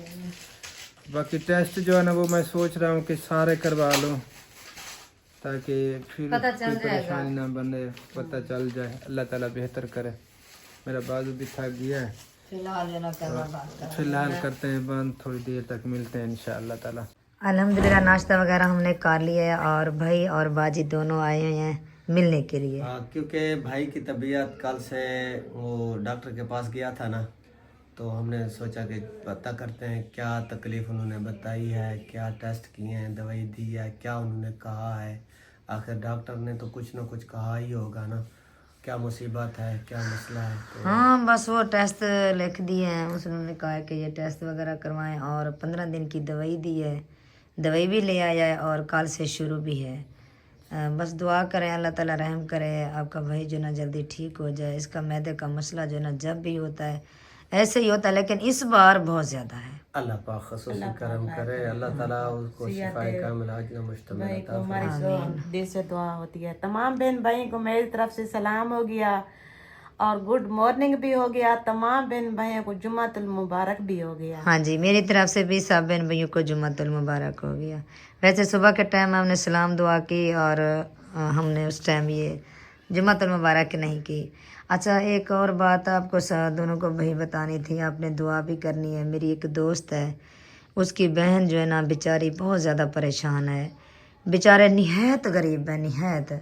Speaker 1: बाकी टेस्ट जो है ना वो मैं सोच रहा हूँ कि सारे करवा लूँ ताकि फिर कोई परेशानी ना बने, पता चल जाए। अल्लाह ताला बेहतर करे। मेरा बाजू भी थक गया है, फिलहाल करते हैं बंद, थोड़ी देर तक मिलते हैं इंशाअल्लाह ताला।
Speaker 2: अल्हम्दुलिल्लाह नाश्ता वगैरह हमने कर लिया है और भाई और बाजी दोनों आए हुए हैं मिलने के लिए।
Speaker 3: क्योंकि भाई की तबीयत कल से वो डॉक्टर के पास गया था ना, तो हमने सोचा कि पता करते हैं क्या तकलीफ़ उन्होंने बताई है, क्या टेस्ट किए हैं, दवाई दी है, क्या उन्होंने कहा है। आखिर डॉक्टर ने तो कुछ ना कुछ कहा ही होगा ना, क्या मुसीबत है, क्या मसला है। तो
Speaker 2: हाँ, बस वो टेस्ट लिख दिए हैं, उसने कहा है कि ये टेस्ट वगैरह करवाएं और 15 दिन की दवाई दी है, दवाई भी ले आया है और कल से शुरू भी है। बस दुआ करें अल्लाह ताला रहम करे, आपका भाई जो ना जल्दी ठीक हो जाए। इसका मैदे का मसला जो ना जब भी होता है ऐसे ही होता है, लेकिन इस बार बहुत ज़्यादा है।
Speaker 3: अल्लाह पाक खसूसी करम करे, अल्लाह ताला उसको शिफाए कामिल आजिल मुश्तमिल
Speaker 4: भाई
Speaker 3: अता
Speaker 4: को हमारी
Speaker 3: फरमाए।
Speaker 4: दिल से दुआ होती है। तमाम बहन भाई को मेरी तरफ से सलाम हो गया और गुड मॉर्निंग भी हो गया। तमाम बहन भाइयों को जुम्मतुल मुबारक भी हो गया।
Speaker 2: हाँ जी, मेरी तरफ से भी सब बहन भाइयों को जुम्मतुल मुबारक हो गया। वैसे सुबह के टाइम हमने सलाम दुआ की और हमने उस टाइम ये जुम्मतुल मुबारक नहीं की। अच्छा, एक और बात आपको दोनों को भाई बतानी थी, आपने दुआ भी करनी है। मेरी एक दोस्त है, उसकी बहन जो है ना बेचारी बहुत ज़्यादा परेशान है, बेचारे निहायत गरीब है निहायत,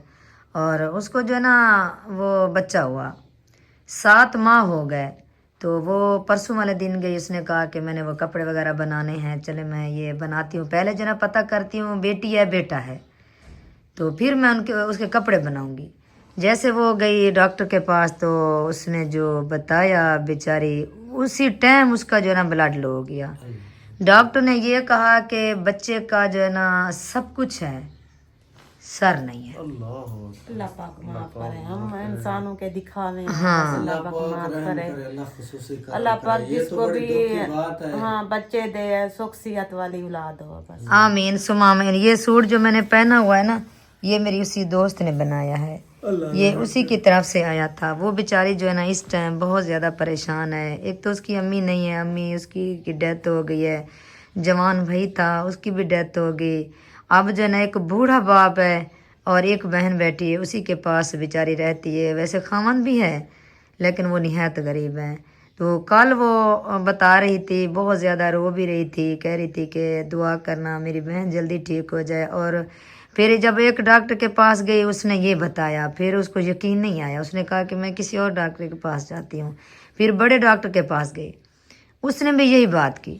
Speaker 2: और उसको जो है ना वो बच्चा हुआ 7 माह हो गए। तो वो परसों वाले दिन गई, उसने कहा कि मैंने वो कपड़े वगैरह बनाने हैं, चले मैं ये बनाती हूँ, पहले जो ना पता करती हूँ बेटी है बेटा है, तो फिर मैं उसके कपड़े बनाऊंगी। जैसे वो गई डॉक्टर के पास तो उसने जो बताया बेचारी उसी टाइम उसका जो है ना ब्लड लो हो गया। डॉक्टर ने ये कहा कि बच्चे का जो है ना सब कुछ है, सर नहीं है।
Speaker 4: अल्लाह पाक माफ करे, हम इंसानों के दिखावे हैं,
Speaker 2: हाँ।
Speaker 4: बस अल्लाह पाक माफ करे।
Speaker 3: अल्लाह खसूसी करम
Speaker 4: अल्लाह पाक
Speaker 3: करे। ये तो
Speaker 4: जिसको
Speaker 3: बड़ी
Speaker 4: भी
Speaker 3: दुख की बात है।
Speaker 4: हाँ बच्चे दे, सुख सियत वाली औलाद हो बस।
Speaker 2: आमीन सुमा आमीन। ये सूट जो मैंने पहना हुआ है ना, ये मेरी उसी दोस्त ने बनाया है, ये उसी की तरफ से आया था। वो बेचारी जो है ना इस टाइम बहुत ज़्यादा परेशान है। एक तो उसकी अम्मी नहीं है, अम्मी उसकी की डेथ हो गई है, जवान भाई था उसकी भी डेथ हो गई। अब जो है ना एक बूढ़ा बाप है और एक बहन बेटी है, उसी के पास बेचारी रहती है। वैसे खामन भी है लेकिन वो निहायत गरीब है। तो कल वो बता रही थी, बहुत ज़्यादा रो भी रही थी, कह रही थी कि दुआ करना मेरी बहन जल्दी ठीक हो जाए। और फिर जब एक डॉक्टर के पास गई उसने ये बताया, फिर उसको यकीन नहीं आया, उसने कहा कि मैं किसी और डॉक्टर के पास जाती हूँ। फिर बड़े डॉक्टर के पास गई, उसने भी यही बात की।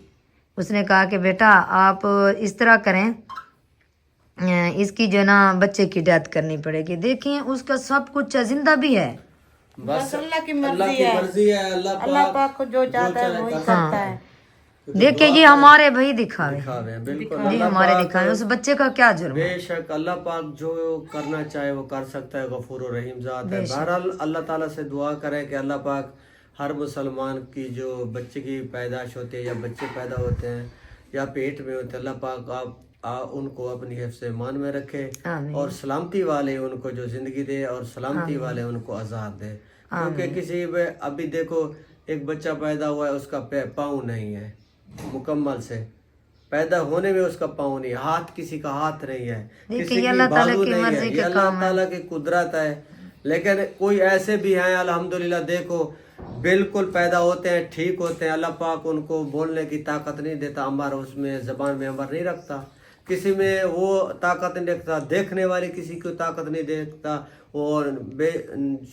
Speaker 2: उसने कहा कि बेटा आप इस तरह करें, इसकी जो है ना बच्चे की डेथ करनी पड़ेगी। देखिए उसका सब कुछ जिंदा भी है।
Speaker 4: बस अल्लाह की
Speaker 3: अल्लाह
Speaker 4: मर्जी
Speaker 3: की
Speaker 4: है,
Speaker 3: मर्जी है।
Speaker 4: अल्लाह पाक को जो चाहता है वही करता है।
Speaker 2: देखिए ये हमारे भाई दिखावे
Speaker 3: दिखावे हैं, बिल्कुल
Speaker 2: ये
Speaker 3: अल्लाह
Speaker 2: हमारे
Speaker 3: पाक
Speaker 2: दिखावे, उस बच्चे का क्या जुर्म है।
Speaker 3: बेशक अल्लाह पाक जो करना चाहे वो कर सकता है, गफूर और रहीम ज़ात है। बहरहाल अल्लाह ताला से दुआ करें कि अल्लाह पाक हर मुसलमान की जो बच्चे की पैदाइश होती है या बच्चे पैदा होते हैं या पेट में होते हैं, अल्लाह पाक आप उनको अपनी हिफ्ज़ ईमान में रखे
Speaker 2: आमीन।
Speaker 3: और सलामती वाले उनको जो ज़िंदगी दे और सलामती वाले उनको आज़ाद दे। क्योंकि किसी में अभी देखो एक बच्चा पैदा हुआ है, उसका पाँव नहीं है मुकम्मल से, पैदा होने में उसका पाँव नहीं, हाथ किसी का हाथ नहीं है, किसी की बाजू नहीं है, ये अल्लाह ताला की कुदरत है। लेकिन कोई ऐसे भी हैं अल्हम्दुलिल्लाह, देखो बिल्कुल पैदा होते हैं ठीक होते हैं, अल्लाह पाक उनको बोलने की ताकत नहीं देता, अमर उसमें ज़बान में अमर नहीं रखता, किसी में वो ताकत नहीं रखता, देखने वाली किसी को ताकत नहीं देखता, और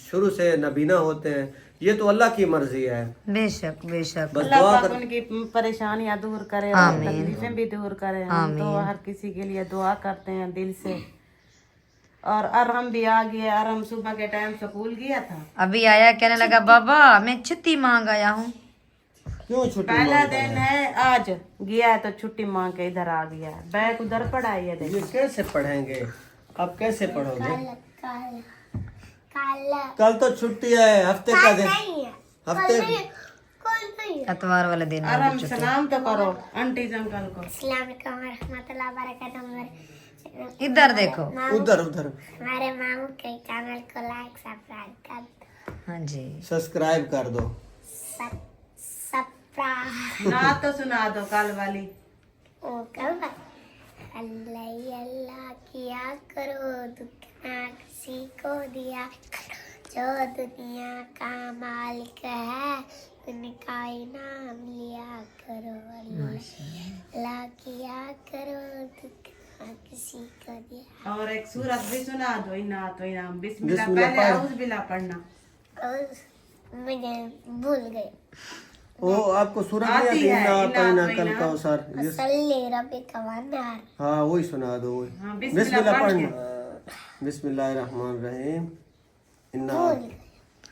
Speaker 3: शुरू से नबीना होते हैं। ये तो अल्लाह की मर्जी है।
Speaker 2: बेशक बेशक।
Speaker 3: बस
Speaker 4: अल्लाह
Speaker 3: दुआ
Speaker 4: पाक उनकी परेशानियां दूर करे और तकलीफें भी दूर करे। हम तो हर किसी के लिए दुआ करते हैं दिल से। और अरहम भी आ गया, अरहम सुबह के टाइम स्कूल गया था,
Speaker 2: अभी आया कहने लगा बाबा मैं छुट्टी मांग आया हूँ।
Speaker 3: क्यों छुट्टी
Speaker 4: पहला दिन है आज, गया है तो छुट्टी मांग के इधर आ गया। बैग उधर पड़ा है, ये देखो।
Speaker 3: ये कैसे पढ़ेंगे, आप कैसे पढ़ोगे? कल तो छुट्टी है, हफ्ते का दिन, हफ्ते
Speaker 2: अतवार वाले दिन
Speaker 4: अरहम सलाम तो करो आंटी अंकल को।
Speaker 2: इधर देखो।
Speaker 3: उधर उधर
Speaker 5: हमारे मामू के चैनल को लाइक सब्सक्राइब कर दो।
Speaker 2: हाँ जी
Speaker 3: सब्सक्राइब कर दो।
Speaker 5: सब्सक्राइब
Speaker 4: ना तो सुना दो कल वाली।
Speaker 5: ओ कब अल्लाह अल्लाह किया करो, दुख ना किसी को दिया करो, जो दुनिया का मालिक है उनका इनाम लिया करो। अल्लाह किया करो, दुख ना किसी को दिया।
Speaker 4: और एक सूरत भी सुना दो, इना तो इना बिस्मिल्लाह, पहले औज़ बिल्ला पढ़ना।
Speaker 5: और मुझे भूल गए।
Speaker 3: वो आपको सूरत नहीं आती? इन्ना कल का सर
Speaker 5: सल्ले रब्बे कवानार।
Speaker 3: हाँ वही सुना दो, वही
Speaker 4: हाँ,
Speaker 3: बिस्मिल्लाह पढ़ना। बिस्मिल्लाहिर्रहमानिर्रहीम। इन्ना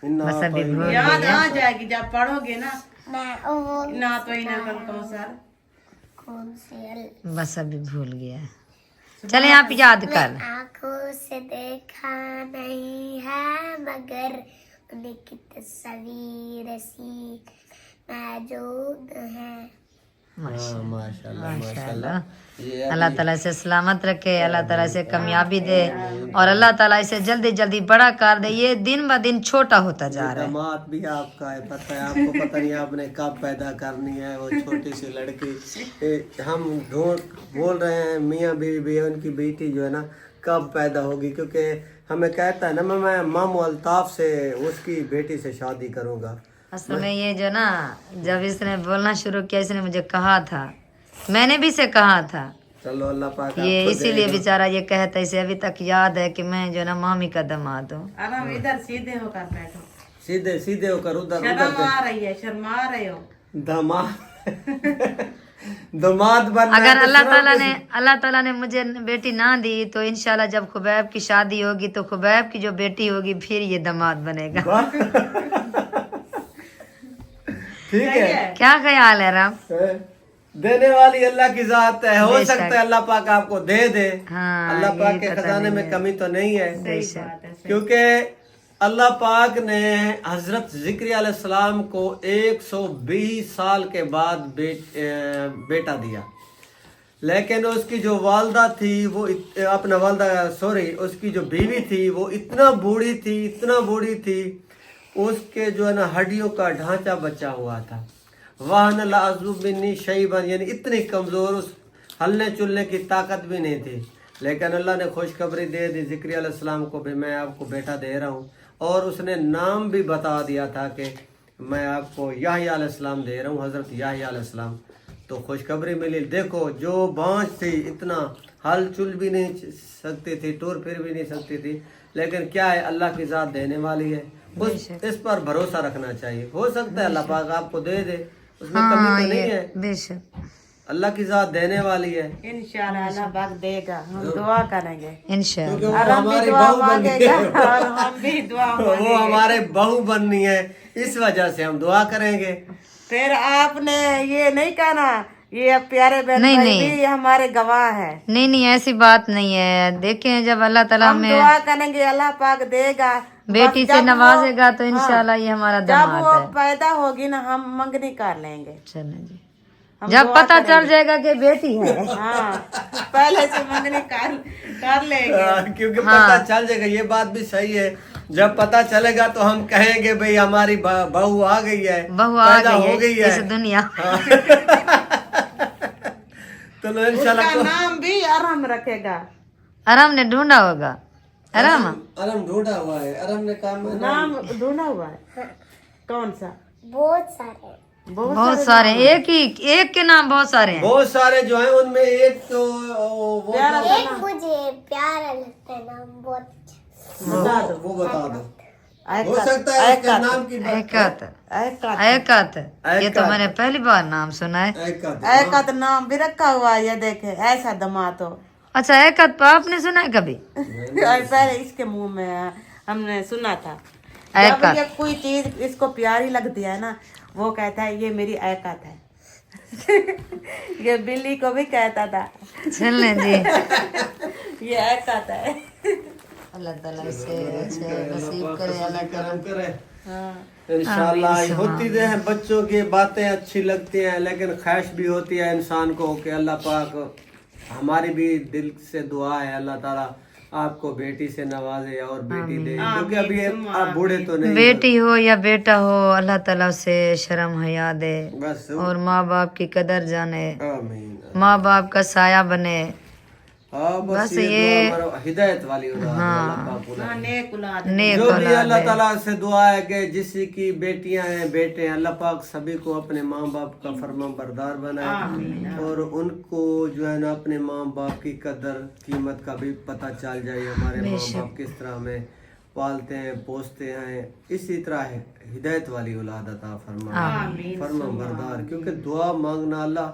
Speaker 3: इन्ना
Speaker 4: याद आ जाएगी जब पढ़ोगे ना।
Speaker 5: मैं वो
Speaker 4: इना तो इना कल कौसर।
Speaker 5: कौन सी
Speaker 2: बस अभी भूल गया। चले आप याद कर
Speaker 5: आंखों से देखा नहीं है मगर उनकी तस्वीर सी मौजूद है।
Speaker 3: हाँ, माशाल्लाह माशाल्लाह। ये
Speaker 2: अल्लाह ताला इसे सलामत रखे, अल्लाह ताला इसे कामयाबी दे और अल्लाह ताला इसे जल्दी जल्दी बड़ा कर दे। ये दिन ब दिन छोटा होता जा रहा है।
Speaker 3: दामाद भी आपका है, पता है आपको, पता नहीं आपने कब पैदा करनी है वो छोटी सी लड़की। हम बोल रहे हैं मियाँ बीवी भी, उनकी बेटी जो है ना कब पैदा होगी, क्योंकि हमें कहता है ना मैं मामू अल्ताफ से उसकी बेटी से शादी करूँगा।
Speaker 2: असल में ये जो ना जब इसने बोलना शुरू किया, इसने मुझे कहा था, मैंने भी इसे कहा था,
Speaker 3: चलो अल्लाह पाक
Speaker 2: ये
Speaker 3: आपको
Speaker 2: इसीलिए
Speaker 3: देगा।
Speaker 2: बेचारा ये कहता, इसे अभी तक याद है कि मैं जो ना मामी का दामाद हूँ।
Speaker 4: आराम इधर सीधे होकर बैठो,
Speaker 3: सीधे सीधे होकर उधर
Speaker 4: शर्म आ रही है, शर्मा रहे हो।
Speaker 3: दामाद दामाद बनना है
Speaker 2: अगर
Speaker 3: तो
Speaker 2: अल्लाह ताला ने मुझे बेटी ना दी तो इंशाल्लाह जब खुबैब की शादी होगी तो खुबैब की जो बेटी होगी फिर ये दामाद बनेगा।
Speaker 3: ठीक है।
Speaker 2: क्या ख्याल है राम?
Speaker 3: देने वाली अल्लाह की जात है, हो
Speaker 2: बेशक।
Speaker 3: सकता है अल्लाह पाक आपको दे दे।
Speaker 2: हाँ,
Speaker 3: अल्लाह पाक
Speaker 2: यही
Speaker 3: के
Speaker 2: पता
Speaker 3: खजाने
Speaker 2: नहीं
Speaker 3: में
Speaker 2: है।
Speaker 3: कमी तो नहीं है,
Speaker 2: बेशक।
Speaker 3: क्योंकि अल्लाह पाक ने हजरत ज़िक्रिया अलैहिस्सलाम को 120 साल के बाद बेटा दिया, लेकिन उसकी जो वालदा थी वो अपना वालदा सॉरी उसकी जो बीवी थी वो इतना बूढ़ी थी, उसके जो है ना हड्डियों का ढांचा बचा हुआ था। वाहन लाजुबिनी शैबन, यानी इतनी कमज़ोर, उस हलने चुलने की ताकत भी नहीं थी। लेकिन अल्लाह ने खुशखबरी दे दी ज़िक्रिया अलैहिस्सलाम को भी मैं आपको बेटा दे रहा हूँ, और उसने नाम भी बता दिया था कि मैं आपको याह्या अलैहिस्सलाम दे रहा हूँ, हज़रत याह्या अलैहिस्सलाम। तो खुशखबरी मिली। देखो जो बाँझ थी, इतना हल चुल भी नहीं सकती थी, टूर फिर भी नहीं सकती थी, लेकिन क्या है अल्लाह की ज़ात देने वाली है, इस पर भरोसा रखना चाहिए। हो सकता है अल्लाह पाक आपको दे दे, उसमें कमी तो नहीं है,
Speaker 2: बेशक
Speaker 3: अल्लाह की ज़ात देने वाली है।
Speaker 4: इंशाल्लाह अल्लाह पाक देगा, हम दुआ करेंगे,
Speaker 2: इंशाल्लाह।
Speaker 3: क्योंकि वो
Speaker 4: और हम भी
Speaker 3: हमारी
Speaker 4: दुआ
Speaker 3: बहू बननी
Speaker 4: मांगेगा
Speaker 3: है,
Speaker 4: और हम भी दुआ
Speaker 3: वो
Speaker 4: मांगेंगे।
Speaker 3: हमारे बहू बननी है, इस वजह से हम दुआ करेंगे।
Speaker 4: फिर आपने ये नहीं कहना, ये प्यारे बहन
Speaker 2: नहीं,
Speaker 4: भाई
Speaker 2: नहीं।
Speaker 4: भी हमारे गवाह है।
Speaker 2: नहीं ऐसी बात नहीं है। देखें जब अल्लाह ताला
Speaker 4: हम
Speaker 2: हमें
Speaker 4: दुआ करेंगे, अल्लाह पाक देगा।
Speaker 2: बेटी
Speaker 4: बस
Speaker 2: से
Speaker 4: जब
Speaker 2: नवाजेगा तो
Speaker 4: हाँ,
Speaker 2: इंशाल्लाह ये हमारा
Speaker 4: जब वो
Speaker 2: दामाद है।
Speaker 4: पैदा होगी ना हम मंगनी कर लेंगे।
Speaker 2: चलें जी,
Speaker 4: हम
Speaker 2: जब
Speaker 4: दुआ
Speaker 2: पता चल
Speaker 4: करेंगे।
Speaker 2: जाएगा कि बेटी है।
Speaker 4: हाँ, पहले से मंगनी कर लेंगे।
Speaker 3: क्योंकि पता चल जाएगा, ये बात भी सही है। जब पता चलेगा तो हम कहेंगे भाई हमारी बहू आ गई है,
Speaker 2: बहू आ
Speaker 3: पैदा हो
Speaker 2: गई
Speaker 3: गई
Speaker 2: है
Speaker 3: है।
Speaker 2: इस दुनिया।
Speaker 3: तो इंशाल्लाह
Speaker 4: उसका नाम भी आराम रखेगा।
Speaker 2: आराम ने ढूंढा होगा। आराम
Speaker 3: अरम ढूंढा हुआ है, अरम ने काम में
Speaker 4: नाम ढूंढा हुआ है। कौन सा?
Speaker 5: बहुत सारे
Speaker 2: बहुत सारे, एक के नाम बहुत सारे हैं।
Speaker 3: बहुत सारे जो है उनमें एक तो वो
Speaker 5: एक मुझे प्यारा लगता है नाम बहुत अच्छा।
Speaker 3: वो बता दो। हो सकता है इसके नाम की
Speaker 2: एकत ये तो मैंने पहली बार नाम सुना है।
Speaker 4: एकत नाम भी रखा हुआ है। ये देखे ऐसा दमाद हो।
Speaker 2: अच्छा एकत तो आपने सुना है कभी?
Speaker 4: पहले इसके मुंह में हमने सुना था।
Speaker 2: एकत।
Speaker 4: जब ये कोई चीज इसको प्यारी लगती है ना, वो कहता है ये मेरी एकत है। ये बिल्ली को भी कहता था
Speaker 2: चलने जी।
Speaker 4: ये एकत है।
Speaker 2: अल्लाह ताला इसे अच्छे नसीब करे, अल्लाह
Speaker 3: करम करे।
Speaker 4: हाँ।
Speaker 3: इंशाल्लाह होती है। बच्चों की बातें अच्छी लगती हैं, लेकिन ख्वाहिश भी होती है इंसान को कि अल्लाह पाक, हमारी भी दिल से दुआ है अल्लाह ताला आपको बेटी से नवाजे और बेटी दे, क्योंकि अभी आप बूढ़े तो नहीं।
Speaker 2: बेटी हो या बेटा हो, अल्लाह ताला उसे शर्म हया दे
Speaker 3: बस
Speaker 2: और माँ बाप की कदर जाने,
Speaker 3: आमीन।
Speaker 2: माँ बाप का साया बने।
Speaker 3: हाँ बस ये दुआ हमारा हिदायत वाली हो रहा है अल्लाह पाक को।
Speaker 4: हाँ, नेक औलाद।
Speaker 2: नेक
Speaker 3: जो भी
Speaker 2: औलाद
Speaker 3: अल्लाह
Speaker 2: है।
Speaker 3: ताला से दुआ है कि जिसकी की बेटियां हैं बेटे हैं, अल्लाह पाक सभी को अपने माँ बाप का फर्मा बरदार बनाए, और उनको जो है ना अपने माँ बाप की कदर कीमत का भी पता चल जाए। हमारे माँ बाप किस तरह हमें पालते हैं पोसते हैं, इसी तरह हिदायत वाली औलाद अता फरमा बरदार। क्योंकि दुआ मांगना अल्लाह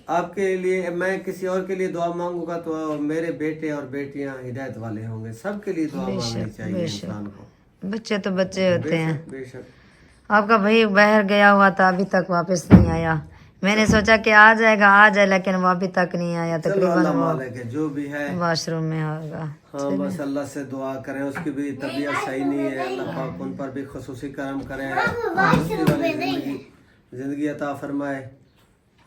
Speaker 3: आपके लिए, मैं किसी और के लिए दुआ मांगूंगा तो मेरे बेटे और बेटियां हिदायत वाले होंगे। सबके लिए दुआ मांगनी चाहिए इंसान को।
Speaker 2: बच्चे तो बच्चे होते हैं।
Speaker 3: बेशक
Speaker 2: आपका भाई बाहर गया हुआ था, अभी तक वापस नहीं आया। मैंने सोचा कि आ जाए लेकिन वो अभी तक नहीं आया,
Speaker 3: चलो
Speaker 2: तकरीबन
Speaker 3: अल्लाह
Speaker 2: वो
Speaker 3: मालिक है, जो भी है
Speaker 2: वॉशरूम में होगा।
Speaker 3: हाँ बस अल्लाह से दुआ करें, उसकी भी तबीयत सही नहीं है, अल्लाह पाक उन पर भी खसूसी करम करें, खुशी वाली जिंदगी अता फरमाए।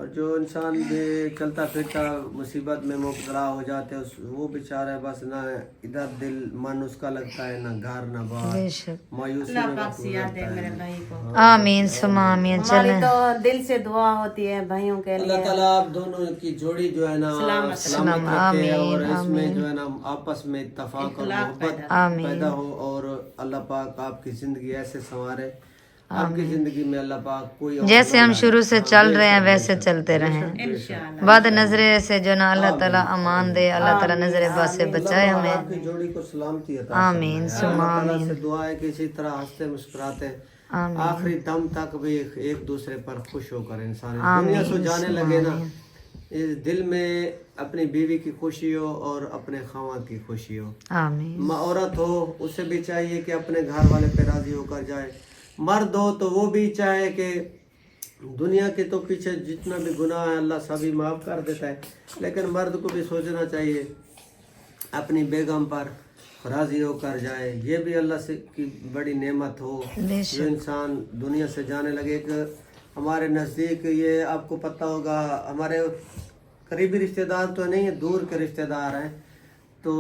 Speaker 3: और जो इंसान भी चलता फिरता मुसीबत में मुब्तला हो जाते हैं वो बेचारा बस ना इधर दिल मन उसका लगता है, ना घर ना बाहर,
Speaker 2: बेशक।
Speaker 3: मायूसी
Speaker 4: अल्लाह
Speaker 3: में
Speaker 4: पाक
Speaker 3: वक्त
Speaker 4: सिया दे
Speaker 3: गुजरता
Speaker 4: मेरे
Speaker 3: है।
Speaker 4: भाई को।
Speaker 2: आमीन सुमा आमीन।
Speaker 4: हमारी
Speaker 2: चले
Speaker 4: तो दिल से दुआ होती है भाइयों के
Speaker 3: अल्लाह
Speaker 4: लिए।
Speaker 3: ताला आप दोनों की जोड़ी जो है ना सलामत रखे और इसमें जो है ना आपस में इत्तेफाक और मोहब्बत पैदा हो, और अल्लाह पाक आपकी जिंदगी ऐसे संवारे, आपकी जिंदगी में अल्लाह पाक कोई और
Speaker 2: जैसे हम शुरू से चल रहे हैं वैसे चलते रहें।
Speaker 4: इंशाल्लाह
Speaker 2: बाद नजरे से जो ना अल्लाह ताला अमान दे, अल्लाह ताला नजरे बद से बचाए हमें।
Speaker 3: आपकी जोड़ी को सलामती अता
Speaker 2: आमीन सुमा
Speaker 3: अल्लाह ताला
Speaker 2: आमीन
Speaker 3: से दुआ है कि इसी तरह हंसते मुस्कुराते
Speaker 2: आमीन
Speaker 3: आखिरी दम तक भी एक दूसरे पर खुश होकर इंसान इस दुनिया से जाने लगे ना, इस दिल में अपनी बीवी की खुशी हो और अपने खावा की खुशी हो।
Speaker 2: आमीन।
Speaker 3: औरत हो उसे भी चाहिए कि अपने घर वाले पे राजी होकर जाए, मर्द हो तो वो भी चाहे कि दुनिया के तो पीछे जितना भी गुनाह है अल्लाह सभी माफ़ कर देता है, लेकिन मर्द को भी सोचना चाहिए अपनी बेगम पर राजी होकर जाए। ये भी अल्लाह से की बड़ी नेमत हो जो इंसान दुनिया से जाने लगे। कि हमारे नज़दीक ये आपको पता होगा, हमारे करीबी रिश्तेदार तो नहीं है, दूर के रिश्तेदार हैं, तो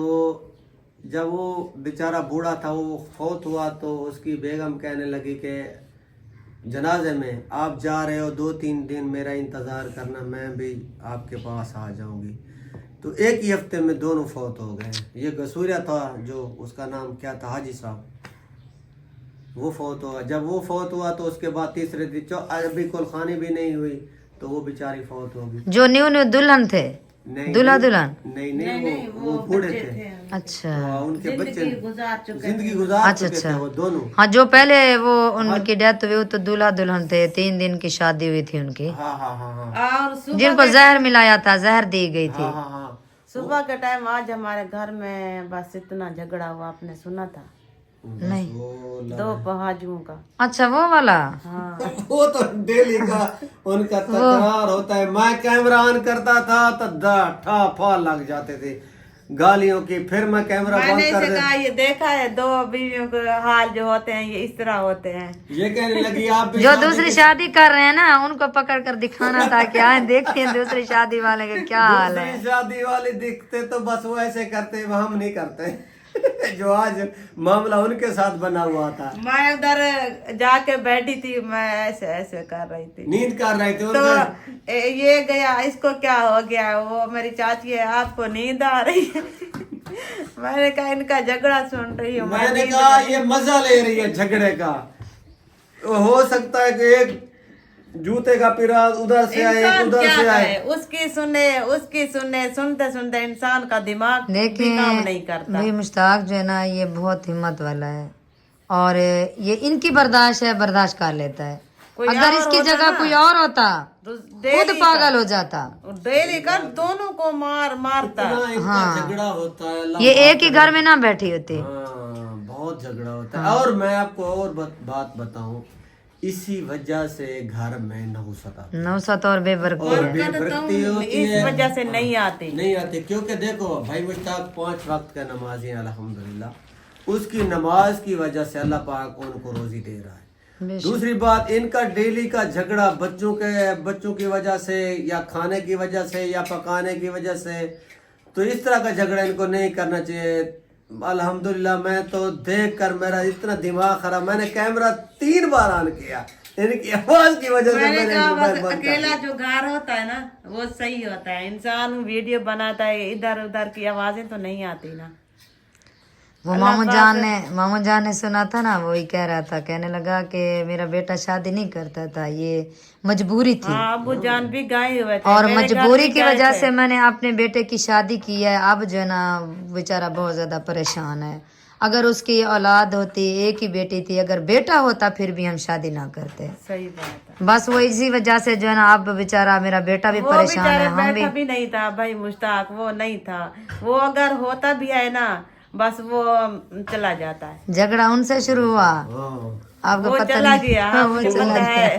Speaker 3: जब वो बेचारा बूढ़ा था वो फौत हुआ तो उसकी बेगम कहने लगी कि जनाजे में आप जा रहे हो, 2-3 दिन मेरा इंतज़ार करना, मैं भी आपके पास आ जाऊंगी। तो एक ही हफ्ते में दोनों फौत हो गए। ये गसूरिया था जो उसका नाम क्या था, हाजी साहब, वो फौत हुआ। जब वो फौत हुआ तो उसके बाद तीसरे दिन अभी कुलखानी भी नहीं हुई तो वो बेचारी फौत हो गई।
Speaker 2: जो न्यू दुल्हन थे,
Speaker 3: नहीं
Speaker 2: दूल्हा दुल्हन,
Speaker 3: नहीं वो बूढ़े थे।
Speaker 2: अच्छा
Speaker 3: हाँ, उनके बच्चे
Speaker 4: गुजार चुके
Speaker 3: जिंदगी गुजार
Speaker 2: अच्छा,
Speaker 3: चुके थे
Speaker 2: अच्छा।
Speaker 3: वो दोनों।
Speaker 2: हाँ जो पहले वो उनकी डेथ हुई वो तो दूल्हा दुल्हन थे, 3 दिन की शादी हुई थी उनकी,
Speaker 3: हाँ हाँ हाँ हाँ
Speaker 4: और
Speaker 2: जिनको जहर मिलाया था, जहर दी गई थी।
Speaker 3: हाँ हाँ हाँ
Speaker 4: सुबह के टाइम आज हमारे घर में बस इतना झगड़ा हुआ, आपने सुना था?
Speaker 2: नहीं।
Speaker 3: वो
Speaker 4: 2 बहाजुओं का।
Speaker 2: अच्छा वो वाला।
Speaker 4: हाँ
Speaker 3: वो तो डेली का उनका तकरार होता है। मैं कैमरा ऑन करता था तो ठा फा लग जाते थे गालियों की, फिर मैं कैमरा
Speaker 4: मैंने
Speaker 3: बंद कर
Speaker 4: इसे कहा ये देखा है 2 बीवियों के हाल जो होते हैं ये इस तरह होते हैं।
Speaker 3: ये कहने लगी आप भी
Speaker 2: जो दूसरी शादी कर रहे हैं ना उनको पकड़ कर दिखाना था कि आए देखते हैं दूसरी शादी वाले का क्या हाल है।
Speaker 3: दूसरी शादी वाले दिखते तो बस वो ऐसे करते, हम नहीं करते जो आज मामला उनके साथ बना हुआ था।
Speaker 4: मैं उधर जाके बैठी थी, मैं ऐसे ऐसे कर रही थी,
Speaker 3: नींद कर रहे थे
Speaker 4: तो ये गया, इसको क्या हो गया, वो मेरी चाची है, आपको नींद आ रही है मैंने कहा इनका झगड़ा सुन रही हूँ।
Speaker 3: मैंने कहा ये मजा ले रही है झगड़े का, हो सकता है कि एक जूते का पिरा उधर से आए उधर से आए,
Speaker 4: उसकी सुने सुनते सुनते इंसान का दिमाग भी
Speaker 2: देखिए
Speaker 4: काम नहीं करता।
Speaker 2: भाई मुश्ताक जो है ना ये बहुत हिम्मत वाला है और ये इनकी बर्दाश्त है, बर्दाश्त कर लेता है।
Speaker 4: कोई
Speaker 2: अगर
Speaker 4: और
Speaker 2: इसकी
Speaker 4: होता
Speaker 2: जगह
Speaker 4: ना,
Speaker 2: कोई और होता
Speaker 4: तो
Speaker 2: खुद पागल हो जाता।
Speaker 4: डेली का दोनों को मारता।
Speaker 3: इतना इनका झगड़ा होता है। अल्लाह
Speaker 2: ये एक ही घर में ना बैठी होती।
Speaker 3: हाँ, बहुत झगड़ा होता है। और मैं आपको और बात बताऊं, इसी वजह से घर में
Speaker 2: नौसत और बेबरकत
Speaker 3: और बेबरकती होती
Speaker 4: इस
Speaker 3: है,
Speaker 4: वजह से नहीं आती।
Speaker 3: क्योंकि देखो भाई मुश्ताक 5 वक्त का नमाजी है अल्हम्दुलिल्लाह, उसकी नमाज की वजह से अल्लाह पाक उनको रोजी दे रहा है। दूसरी बात, इनका डेली का झगड़ा बच्चों की वजह से या खाने की वजह से या पकाने की वजह से, तो इस तरह का झगड़ा इनको नहीं करना चाहिए। अल्हम्दुलिल्लाह मैं तो देख कर मेरा इतना दिमाग खराब, मैंने कैमरा 3 बार ऑन किया इनकी आवाज की वजह से।
Speaker 4: मैंने कहा बस अकेला जो घर होता है ना वो सही होता है, इंसान वीडियो बनाता है, इधर उधर की आवाजें तो नहीं आती ना।
Speaker 2: वो मामू जान ने सुना था ना, वही कह रहा था, कहने लगा कि मेरा बेटा शादी नहीं करता था, ये मजबूरी थी।
Speaker 4: हाँ, अबू जान भी गए हुए थे
Speaker 2: और
Speaker 4: मेरे घर
Speaker 2: मजबूरी
Speaker 4: भी
Speaker 2: की
Speaker 4: गए
Speaker 2: वजह
Speaker 4: थे।
Speaker 2: से मैंने अपने बेटे की शादी की है। अब जो है ना बेचारा बहुत ज्यादा परेशान है। अगर उसकी औलाद होती, एक ही बेटी थी, अगर बेटा होता फिर भी हम शादी ना करते।
Speaker 4: सही बात है।
Speaker 2: बस वो इसी वजह से जो है ना अब बेचारा मेरा बेटा भी
Speaker 4: वो
Speaker 2: परेशान है,
Speaker 4: बेचारा
Speaker 2: हम
Speaker 4: बेटा भी नहीं था भाई मुश्ताक, वो नहीं था। वो अगर होता भी है ना बस वो चला जाता है।
Speaker 2: झगड़ा उनसे शुरू हुआ, आपको
Speaker 4: वो
Speaker 2: पता
Speaker 4: चला
Speaker 2: नहीं।
Speaker 4: गया,
Speaker 2: हाँ, वो
Speaker 4: मुझे
Speaker 2: चला
Speaker 4: पता
Speaker 2: गया।
Speaker 4: है।